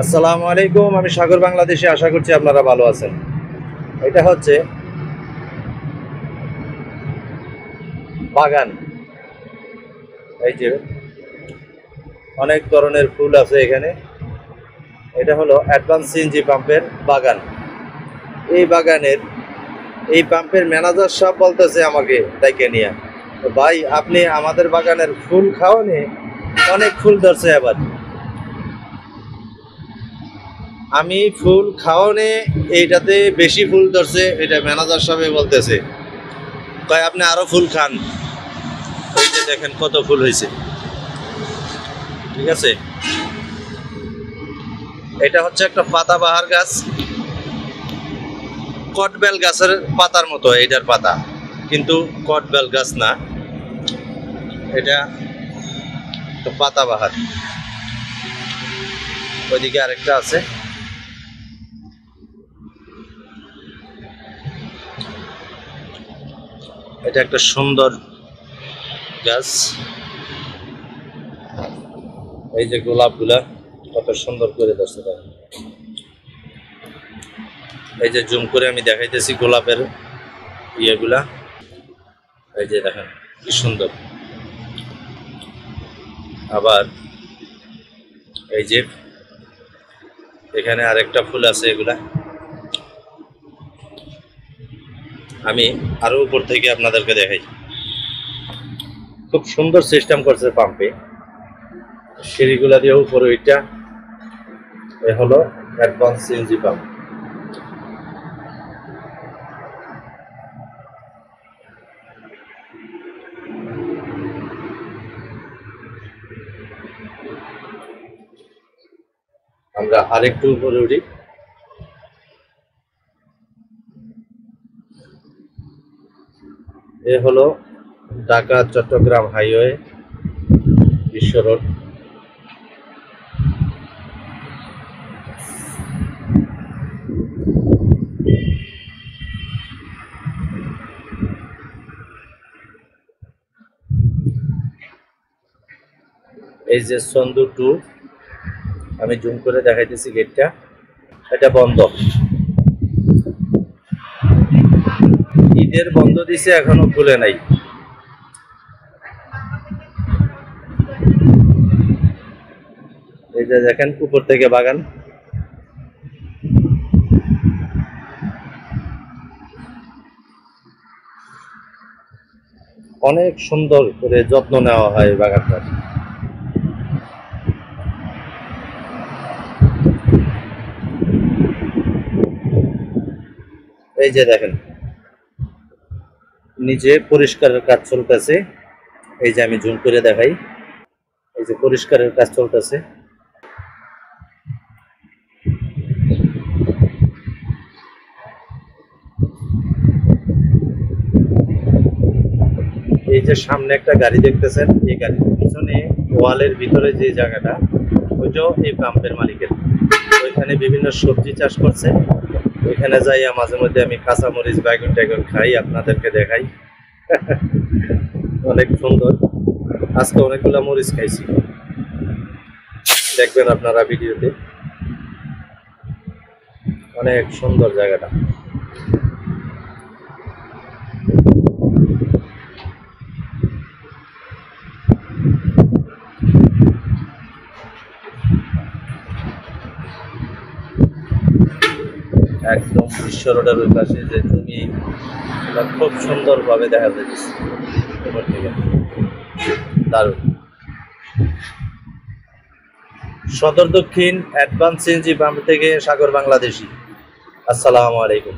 আসসালামু আলাইকুম, আমি সাগর বাংলাদেশে। আশা করছি আপনারা ভালো আছেন। এটা হচ্ছে বাগান। এই যে অনেক ধরনের ফুল আছে এখানে। এটা হলো অ্যাডভান্স সিএনজি পাম্পের বাগান। এই বাগানের এই পাম্পের ম্যানেজার সাহেব বলতেছে আমাকে ডাইকে নিয়ে, তো ভাই আপনি আমাদের বাগানের ফুল খাওয়ানি, অনেক ফুল ধরছে। এবার আমি ফুল খাওয়ানে এইটাতে বেশি ফুল ধরছে, এটা ম্যানেজার সাহেব বলতেছে। তাই আপনি আরো ফুল খান। ওই যে দেখেন কত ফুল হয়েছে। ঠিক আছে, এটা হচ্ছে একটা পাতাবাহার গাছ, কটবেল গাছের পাতার মতো এটার পাতা, কিন্তু কটবেল গাছ না, এটা পাতাবাহার। ওইদিকে আরেকটা আছে। এটা একটা সুন্দর গাছ। এই যে গোলাপগুলা কত সুন্দর করে ধরছে। এই যে জুম করে আমি দেখাইতেছি গোলাপের ইয়েগুলা। এই যে দেখেন কি সুন্দর। আবার এই যে এখানে আরেকটা ফুল আছে। এগুলা আমি আরো উপর থেকে আপনাদেরকে দেখাই। খুব সুন্দর সিস্টেম করছে পাম্পে, সিঁড়িগুলা দিয়ে উপরে ওইটা। এ হলো অ্যাডভান্স সিএনজি পাম্প। আমরা আরেকটু উপরে উঠি। এ হলো ঢাকা চট্টগ্রাম হাইওয়ে, বিশ্ব রোড। এই যে সন্দু টু, আমি জুম করে দেখাইতেছি। গেটটা এটা বন্ধ, ঈদের বন্ধ দিছে, এখনো খুলে নাই। এই যে দেখেন উপর থেকে বাগান। অনেক সুন্দর করে যত্ন নেওয়া হয় বাগানটার। এই যে দেখেন নিচে পরিষ্কারের কাজ চলতেছে। এই যে আমি জুম করে দেখাই, এই যে পরিষ্কারের কাজ চলতেছে। এই যে সামনে একটা গাড়ি দেখতেছেন, এই গাড়ির পিছনে ওয়ালের ভিতরে যে জায়গাটা, ওইটাও এই পাম্পের মালিকের। ওইখানে বিভিন্ন সবজি চাষ করছে। ওইখানে যাইয়া মাঝে মধ্যে আমি কাঁচামরিচ বাইগন টাইগন খাই, আপনাদেরকে দেখাই। অনেক সুন্দর। আজকে অনেকগুলা মরিচ খাইছি, দেখবেন আপনারা ভিডিওতে। অনেক সুন্দর জায়গাটা। একদম বিশ্ব রোডের ওই পাশে যে জমি, খুব সুন্দর ভাবে দেখা যাচ্ছে উপর থেকে। দারুণ। সদর দক্ষিণ অ্যাডভান্স সিএনজি পাম্প থেকে সাগর বাংলাদেশি। আসসালামু আলাইকুম।